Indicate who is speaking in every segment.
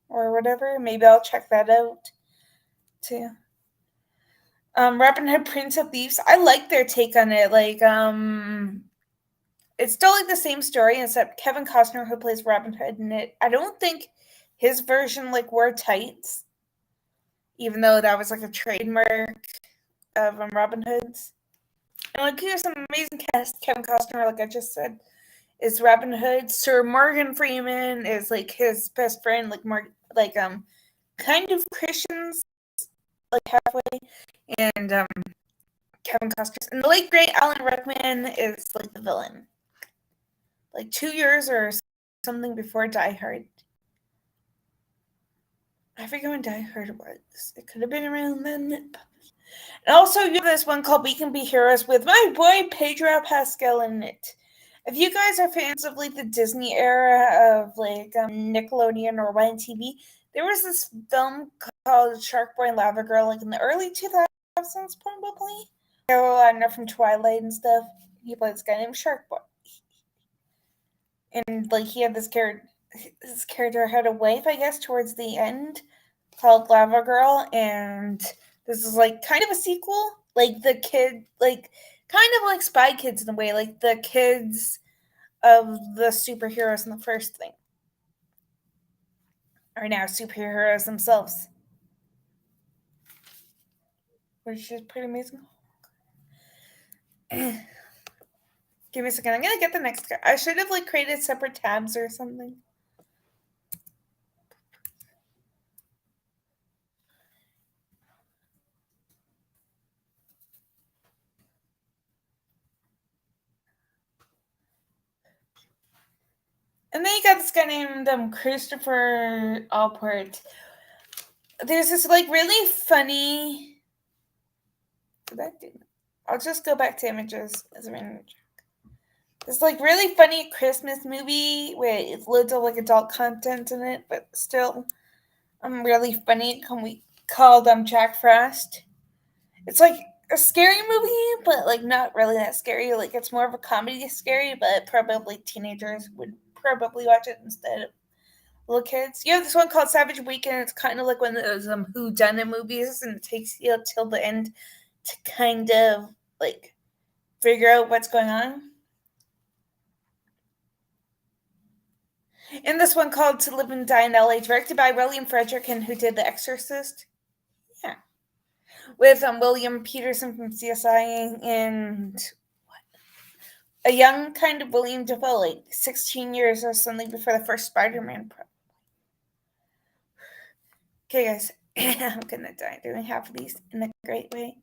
Speaker 1: or whatever. Maybe I'll check that out too. Robin Hood, Prince of Thieves. I like their take on it. It's still like the same story, except Kevin Costner, who plays Robin Hood in it. I don't think his version like wore tights, even though that was like a trademark of Robin Hood's. And like here's some amazing cast. Kevin Costner, like I just said, is Robin Hood. Sir Morgan Freeman is like his best friend, kind of Christians, like halfway, and Kevin Costner and the late great Alan Rickman is like the villain. Like 2 years or something before Die Hard. I forget when Die Hard was. It could have been around then. And also, you have this one called We Can Be Heroes with my boy Pedro Pascal in it. If you guys are fans of like the Disney era of like Nickelodeon or YTV, there was this film called Shark Boy and Lava Girl like in the early 2000s probably. I know from Twilight and stuff. He played this guy named Shark Boy. And like he had this character, his character had a wife, I guess, towards the end called Lava Girl, and this is like kind of a sequel. Like the kid, like kind of like Spy Kids in a way, like the kids of the superheroes in the first thing are now superheroes themselves, which is pretty amazing. Give me a second. I'm gonna get the next guy. I should have like created separate tabs or something. And then you got this guy named Christopher Allport. There's this like really funny. Did that do? I'll just go back to images as a random. It's like really funny Christmas movie where it's loads of like adult content in it, but still really funny. Called Jack Frost. It's like a scary movie, but like not really that scary. Like it's more of a comedy scary, but probably teenagers would probably watch it instead of little kids. You have this one called Savage Weekend. It's kind of like one of those whodunit movies, and it takes you till the end to kind of like figure out what's going on. And this one called To Live and Die in LA, directed by William Friedkin, who did The Exorcist. Yeah. With William Peterson from CSI and a young kind of William Dafoe, like 16 years or something before the first Spider-Man. Okay, guys, I'm gonna die doing half of these in a great way.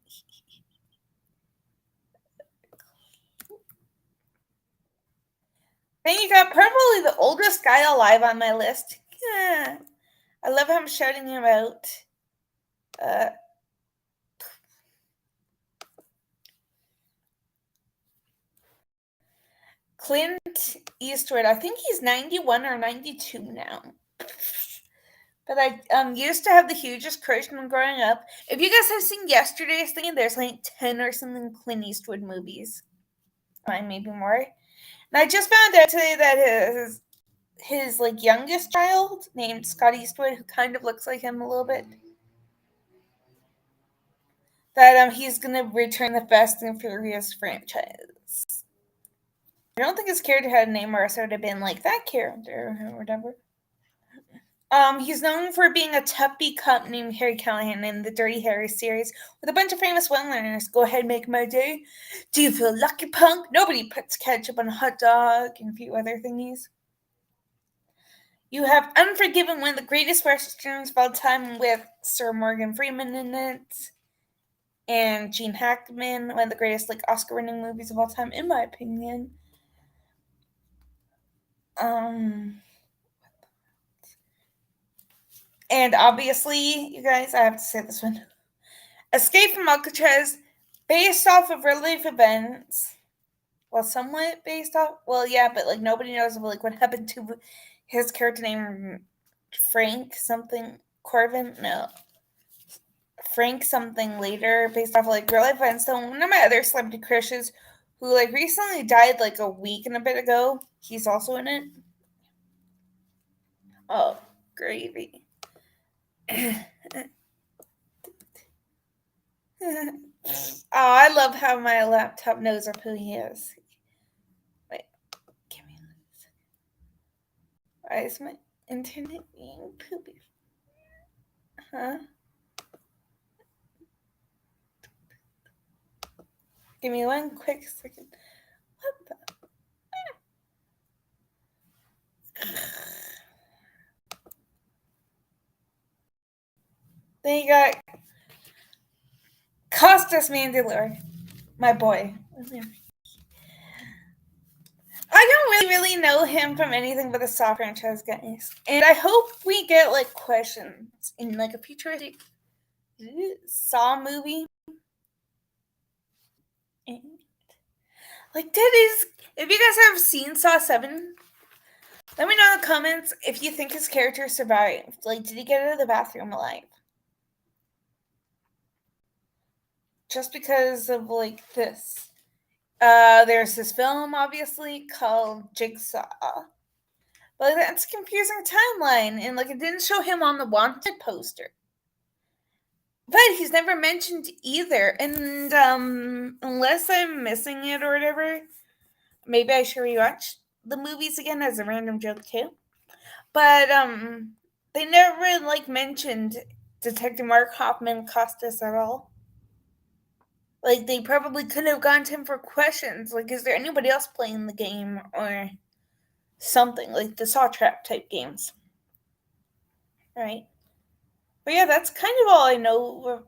Speaker 1: Then you got probably the oldest guy alive on my list. Yeah. I love how I'm shouting him out. Clint Eastwood. I think he's 91 or 92 now. But I used to have the hugest crush when growing up. If you guys have seen yesterday's thing, there's like 10 or something Clint Eastwood movies. Maybe more. And I just found out today that his like youngest child named Scott Eastwood, who kind of looks like him a little bit, that he's gonna return the Fast and Furious franchise. I don't think his character had a name, or else it would have been like that character or whatever. He's known for being a tuppy cop named Harry Callahan in the Dirty Harry series with a bunch of famous one-liners. Go ahead, make my day. Do you feel lucky, punk? Nobody puts ketchup on a hot dog, and a few other thingies. You have Unforgiven, one of the greatest westerns of all time, with Sir Morgan Freeman in it, and Gene Hackman, one of the greatest like Oscar-winning movies of all time, in my opinion. And obviously, you guys, I have to say this one. Escape from Alcatraz, based off of real life events. Well, somewhat based off. Well, yeah, but like nobody knows like what happened to his character named Frank something Corvin. No, Frank something later, based off of like real life events. So one of my other celebrity crushes, who like recently died like a week and a bit ago, he's also in it. Oh, gravy. Oh, I love how my laptop knows who he is. Wait, give me this. Why is my internet being poopy? Huh? Give me one quick second. What the? Then you got Costas Mandylor, my boy. I don't really know him from anything but the Saw franchise, guys. And I hope we get like questions in like a futuristic Saw movie. And, like that is, if you guys have seen Saw 7, let me know in the comments if you think his character survived. Like, did he get out of the bathroom alive? Just because of like this. There's this film obviously called Jigsaw. But that's a confusing timeline, and like it didn't show him on the wanted poster. But he's never mentioned either. And unless I'm missing it or whatever, maybe I should rewatch the movies again as a random joke too. But they never like mentioned Detective Mark Hoffman Costas at all. Like they probably could have gone to him for questions. Like, is there anybody else playing the game or something like the Saw Trap type games? Right. But yeah, that's kind of all I know.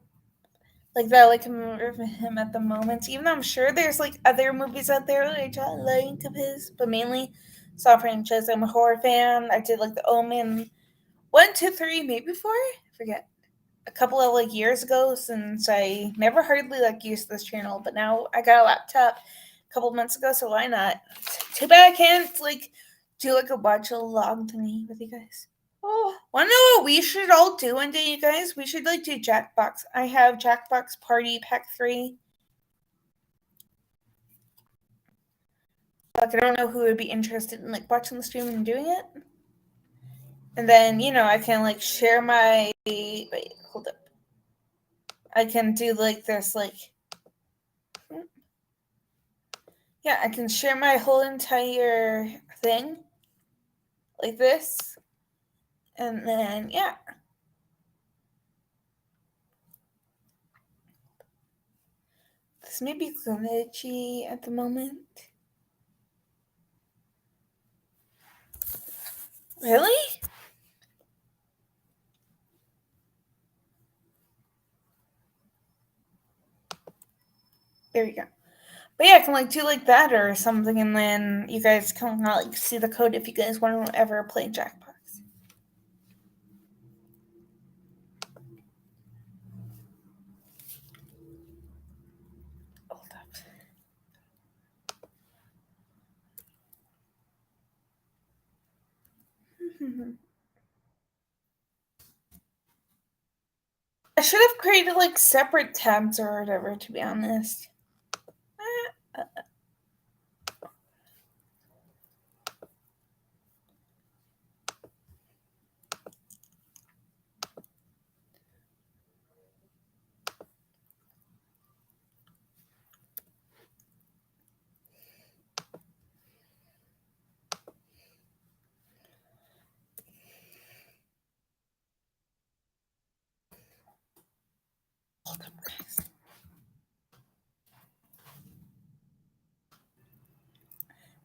Speaker 1: Like that, like him at the moment. Even though I'm sure there's like other movies out there which I like of his, but mainly Saw franchise. I'm a horror fan. I did like the Omen 1, 2, 3, maybe 4. I forget. A couple of like years ago, since I never hardly like used this channel, but now I got a laptop a couple months ago, so why not? Too bad I can't like do like a watch along thingy with you guys. Oh, wanna know what we should all do one day, you guys? We should like do Jackbox. I have Jackbox Party Pack 3. Like I don't know who would be interested in like watching the stream and doing it. And then, I can like share my wait, hold up. I can do like this, like yeah, I can share my whole entire thing like this. And then yeah. This may be glitchy at the moment. Really? There you go. But yeah, I can like do like that or something, and then you guys can like see the code if you guys want to ever play Jackbox. Hold up. I should have created like separate tabs or whatever, to be honest. Hold up, guys.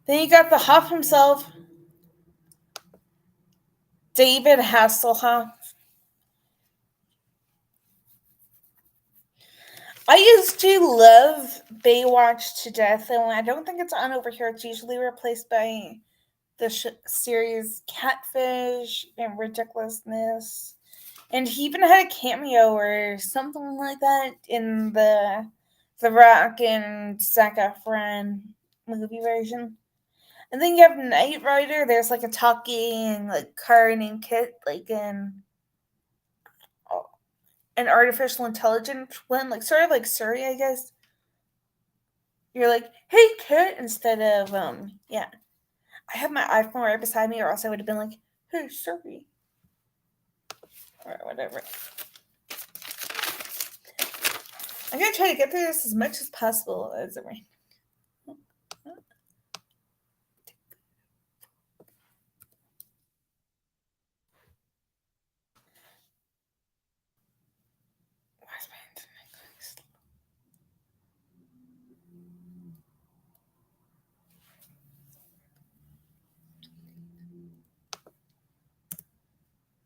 Speaker 1: Then you got the Hoff himself, David Hasselhoff. I used to love Baywatch to death, and I don't think it's on over here. It's usually replaced by the series Catfish and Ridiculousness. And he even had a cameo or something like that in the Rock and Zac Efron movie version. And then you have Knight Rider. There's like a talking like car named Kit, like in an artificial intelligence one, like sort of like Siri, I guess. You're like, hey Kit, instead of yeah. I have my iPhone right beside me, or else I would have been like, hey Siri. or whatever. I'm gonna try to get through this as much as possible as it rains.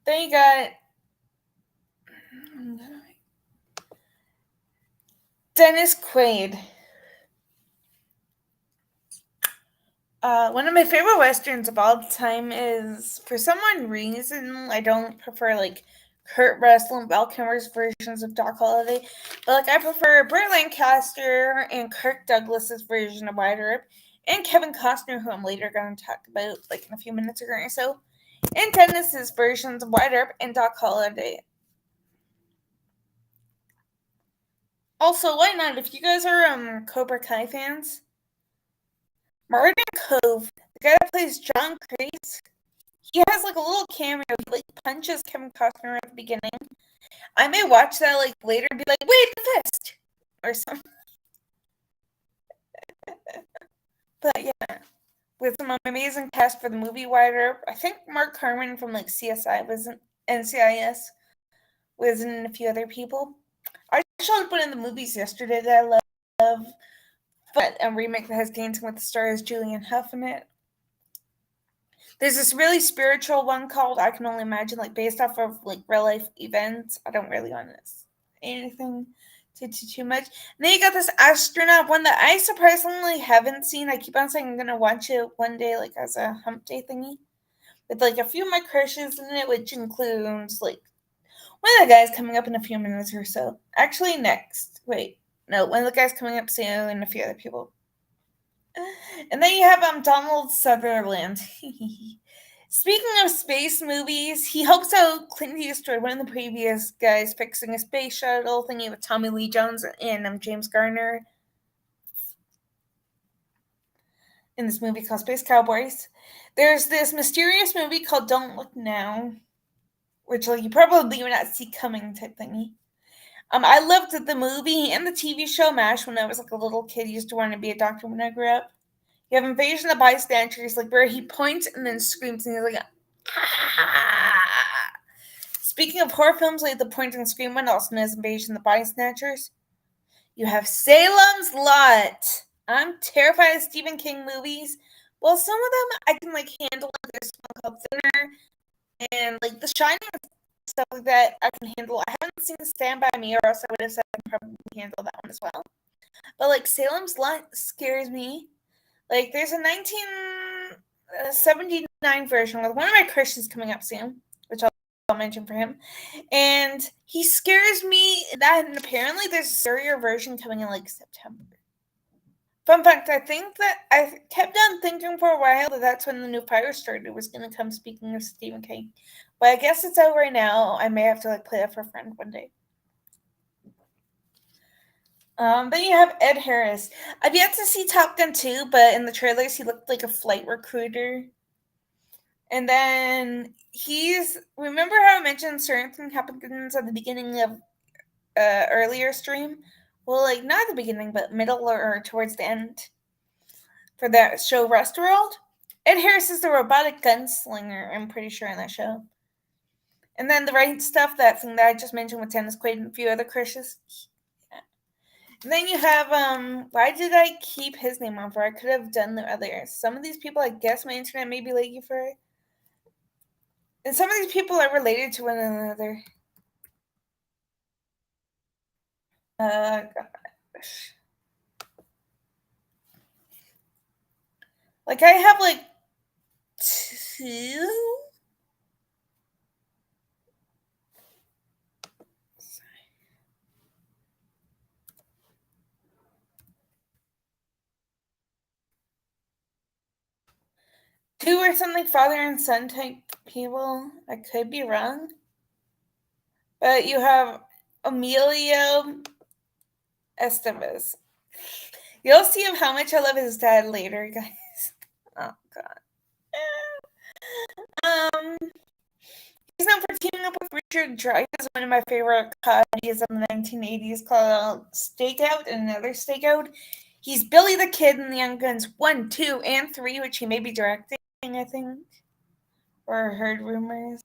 Speaker 1: Then you got Dennis Quaid. One of my favorite westerns of all time is, for some reason, I don't prefer like Kurt Russell and Val Kilmer's versions of Doc Holliday, but like I prefer Burt Lancaster and Kirk Douglas's version of Wide Earp, and Kevin Costner, who I'm later going to talk about like in a few minutes or so, and Dennis's versions of Wide Earp and Doc Holliday. Also, why not? If you guys are Cobra Kai fans, Martin Cove, the guy that plays John Kreese, he has like a little cameo. He like punches Kevin Costner at the beginning. I may watch that like later and be like, wait, the fist! Or something. But yeah, with some amazing cast for the movie Wide Earp. I think Mark Harmon from like CSI was in NCIS, was in a few other people. I showed one of the movies yesterday that I love, but a remake that has Dancing with the Stars, Julianne Hough in it. There's this really spiritual one called I Can Only Imagine, like based off of like real life events. I don't really want to anything too much. And then you got this astronaut one that I surprisingly haven't seen. I keep on saying I'm gonna watch it one day, like as a hump day thingy, with like a few of my crushes in it, which includes like one of the guys coming up in a few minutes or so. Actually, next. Wait, no, one of the guys coming up soon, and a few other people. And then you have Donald Sutherland. Speaking of space movies, he helps out Clint Eastwood, one of the previous guys, fixing a space shuttle thingy with Tommy Lee Jones and James Garner in this movie called Space Cowboys. There's this mysterious movie called Don't Look Now, which like you probably would not see coming type thingy. I loved the movie and the TV show MASH when I was like a little kid. I used to want to be a doctor when I grew up. You have Invasion of Bystanders, like where he points and then screams, and he's like, ah. Speaking of horror films, like the point and scream one, also known as Invasion of the Bystanders. You have Salem's Lot. I'm terrified of Stephen King movies. Well, some of them I can like handle. There's one called Thinner, and like The Shining and stuff like that I can handle. I haven't seen Stand By Me, or else I would have said I can probably handle that one as well. But like Salem's Lot scares me. Like, there's a 1979 version with one of my crushes coming up soon, which I'll mention for him. And he scares me that, and apparently there's a scarier version coming in like September. Fun fact, I think that I kept on thinking for a while that that's when the new Fire Starter was going to come, speaking of Stephen King. But I guess it's out right now. I may have to like play that for a friend one day. Then you have Ed Harris. I've yet to see Top Gun 2, but in the trailers he looked like a flight recruiter. And then remember how I mentioned certain thing happens at the beginning of earlier stream? Well, like not at the beginning, but middle or towards the end for that show Westworld. Ed Harris is the robotic gunslinger, I'm pretty sure, in that show. And then the right stuff, that thing that I just mentioned with Dennis Quaid and a few other crushes. And then you have, why did I keep his name on for? I could have done the others. Some of these people, I guess my internet may be laggy for it. And some of these people are related to one another. Gosh. Like, I have, like, 2? Two or something father and son type people. I could be wrong. But you have Emilio Estevez. You'll see how much I love his dad later, guys. Oh, God. He's known for teaming up with Richard Dreyfuss, is one of my favorite comedies of the 1980s called Stakeout and Another Stakeout. He's Billy the Kid in the Young Guns 1, 2, and 3, which he may be directing, I think, or heard rumors.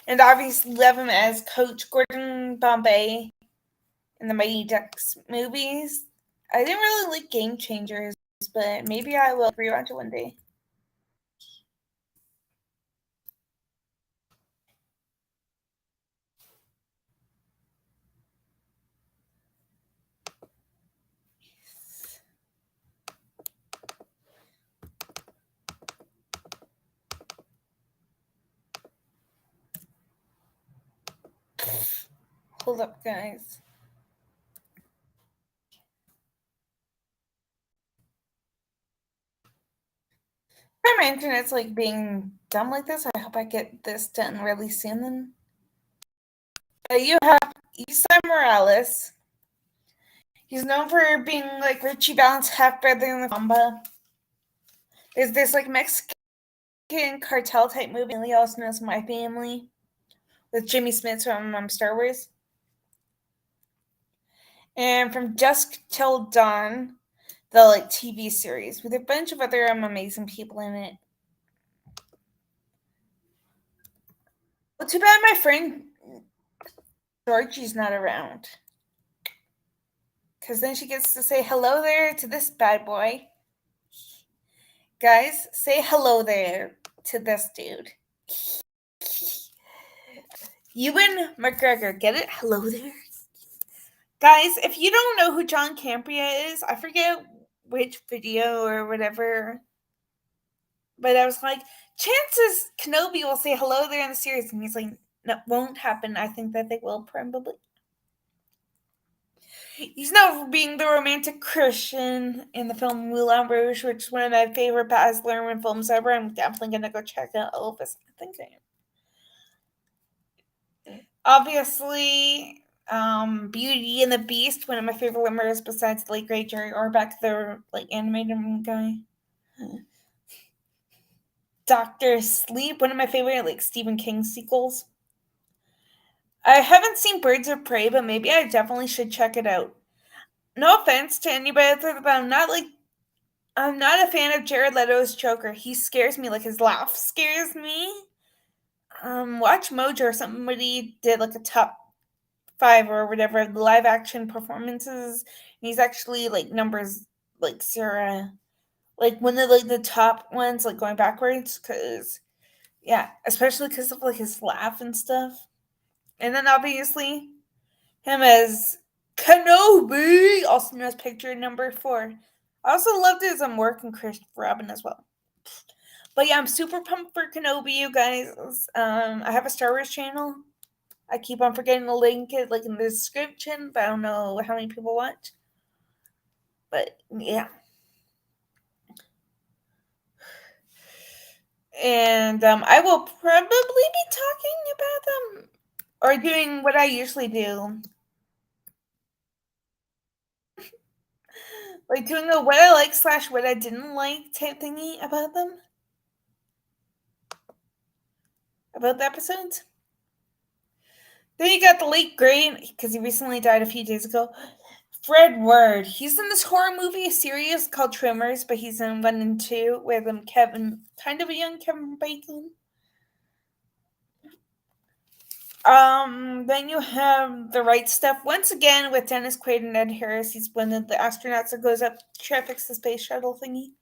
Speaker 1: And obviously love him as Coach Gordon Bombay in the Mighty Ducks movies. I didn't really like Game Changers, but maybe I will rewatch it one day. Hold up, guys. My internet's like being dumb like this. I hope I get this done really soon then. You have Isa Morales. He's known for being like Richie Valens' half brother in the Comba. Is this like Mexican cartel type movie? Also known as My Family, with Jimmy Smith from Star Wars. And from Dusk Till Dawn, the like TV series with a bunch of other amazing people in it. Well, too bad my friend Georgie's not around, because then she gets to say hello there to this bad boy. Guys, say hello there to this dude. Ewan McGregor, get it? Hello there. Guys, if you don't know who John Campria is, I forget which video or whatever, but I was like, chances Kenobi will say hello there in the series, and he's like, no, won't happen. I think that they will probably. He's known for being the romantic Christian in the film Moulin Rouge, which is one of my favorite Baz Luhrmann films ever. I'm definitely gonna go check out Elvis. I think I am. Obviously, Beauty and the Beast, one of my favorite limerickers besides the late great Jerry Orbach, the like animated guy. Doctor Sleep, one of my favorite like Stephen King sequels. I haven't seen Birds of Prey, but maybe I definitely should check it out. No offense to anybody, but I'm not a fan of Jared Leto's Joker. He scares me, like his laugh scares me. Watch Mojo or somebody did like a top 5 or whatever the live action performances. And he's actually like numbers like Sarah, like one of like the top ones, like going backwards, because yeah, especially because of like his laugh and stuff. And then obviously him as Kenobi, also known as Picture Number 4. I also loved his work in Christopher Robin as well. But yeah, I'm super pumped for Kenobi, you guys. I have a Star Wars channel. I keep on forgetting to link it like in the description, but I don't know how many people watch. But yeah. And I will probably be talking about them or doing what I usually do. Like doing a what I like / what I didn't like type thingy about them. About the episodes. Then you got the late great, because he recently died a few days ago, Fred Ward. He's in this horror movie series called Tremors, but he's in 1 and 2 with Kevin, kind of a young Kevin Bacon. Then you have The Right Stuff, once again with Dennis Quaid and Ed Harris. He's one of the astronauts that goes up to try to fix the space shuttle thingy.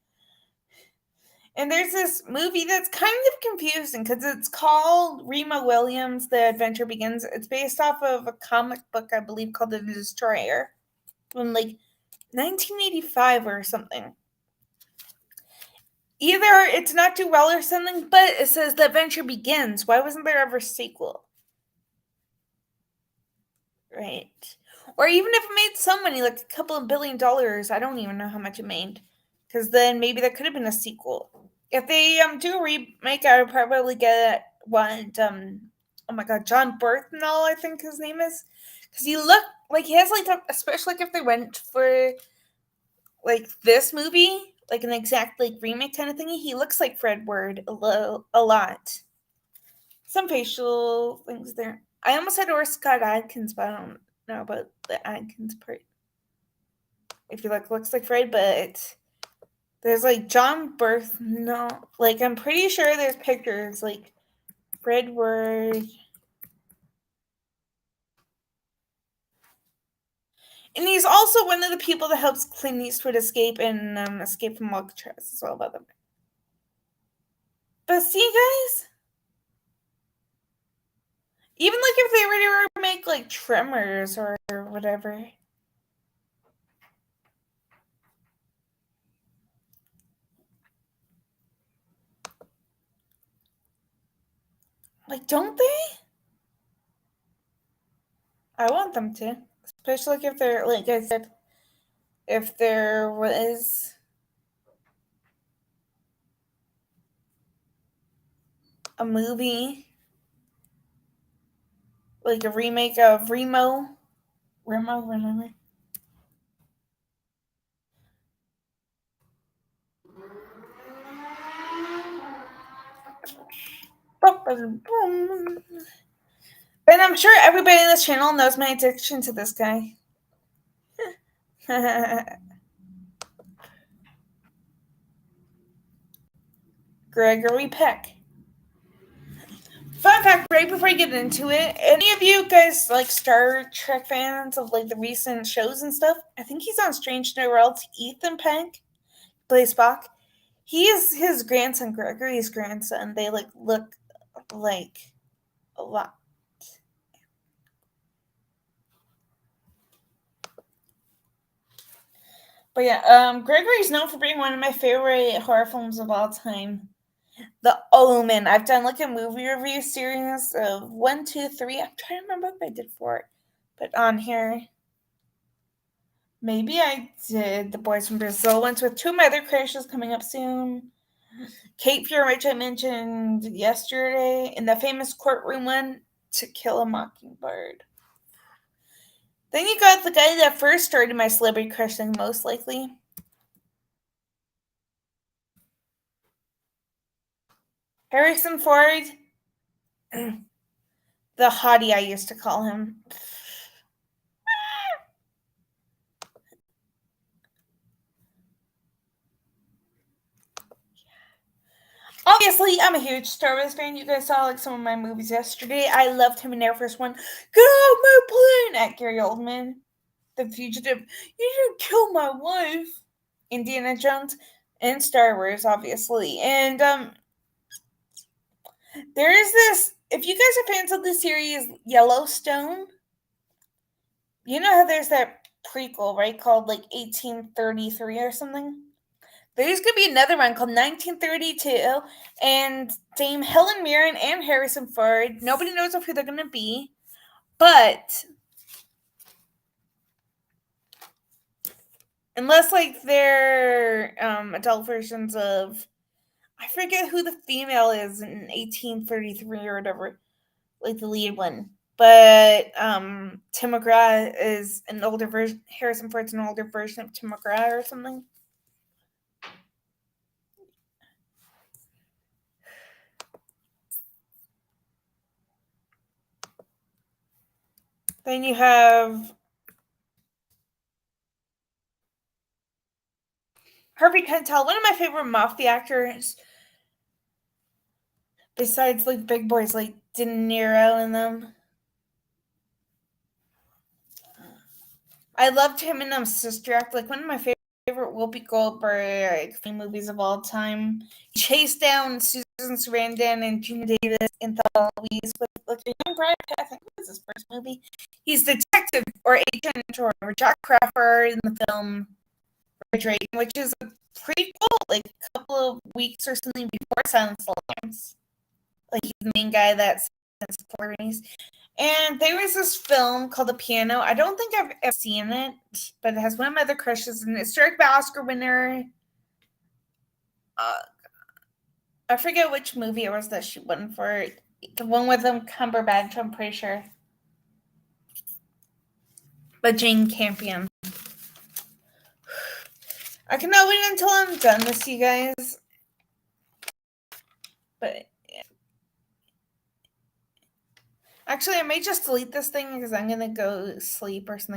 Speaker 1: And there's this movie that's kind of confusing because it's called Rima Williams, The Adventure Begins. It's based off of a comic book, I believe, called The Destroyer from like 1985 or something. Either it's not too well or something, but it says The Adventure Begins. Why wasn't there ever a sequel? Right. Or even if it made some money, like a couple of $1 billion, I don't even know how much it made. Because then maybe there could have been a sequel. If they do a remake, I would probably get what oh my god, John Berthnall, I think his name is. Because he looked like he has like especially like if they went for like this movie, like an exact like remake kind of thingy, he looks like Fred Ward a lot. some facial things there. I almost said or Scott Adkins, but I don't know about the Adkins part. If you looks like Fred, but there's like John Birth. No, like I'm pretty sure there's pictures like Fred Ward. And he's also one of the people that helps Clint Eastwood escape and escape from Alcatraz as well, by the way. But see, guys, even like if they were to make like Tremors or whatever, like, don't they? I want them to, especially like if they're like I said, if there was a movie like a remake of Remo, whatever. And I'm sure everybody in this channel knows my addiction to this guy. Gregory Peck. Fun fact, right before I get into it, any of you guys like Star Trek fans of like the recent shows and stuff? I think he's on Strange New Worlds. Ethan Peck plays Spock. He is his grandson, Gregory's grandson. They like look like a lot. But yeah, Gregory's known for being one of my favorite horror films of all time. The Omen. I've done like a movie review series of 1, 2, 3. I'm trying to remember if I did 4, but on here, maybe I did The Boys from Brazil once with 2 of my other crashes coming up soon. Cape Fear, which I mentioned yesterday, and the famous courtroom one, To Kill a Mockingbird. Then you got the guy that first started my celebrity crushing, most likely. Harrison Ford. The hottie I used to call him. Obviously, I'm a huge Star Wars fan. You guys saw like some of my movies yesterday. I loved him in Air Force One. Get off my plane! At Gary Oldman. The Fugitive. You didn't kill my wife. Indiana Jones. And Star Wars, obviously. And there is this. If you guys are fans of the series Yellowstone, you know how there's that prequel, right? Called like 1833 or something? There's going to be another one called 1932, and Dame Helen Mirren and Harrison Ford. Nobody knows who they're going to be, but unless like they're adult versions of, I forget who the female is in 1833 or whatever, like the lead one. But Tim McGraw is an older version. Harrison Ford's an older version of Tim McGraw or something. Then you have Harvey Keitel, one of my favorite mafia actors. Besides like big boys like De Niro and them. I loved him in Sister Act, like one of my favorite Whoopi Goldberg movies of all time. He chased down Susan Sarandon and Gina Davis in Louise with like a young Brad Pitt. I think it was his first movie. He's detective or agent or Jack Crawford in the film Drake, which is a prequel, like a couple of weeks or something before Silence of the Lambs. Like he's the main guy that's supporting. And there was this film called The Piano. I don't think I've ever seen it, but it has one of my other crushes, and it's directed by Oscar winner. I forget which movie it was that she won for. The one with them Cumberbatch, I'm pretty sure. But Jane Campion. I cannot wait until I'm done this, you guys. But Actually, I may just delete this thing because I'm gonna go sleep or something.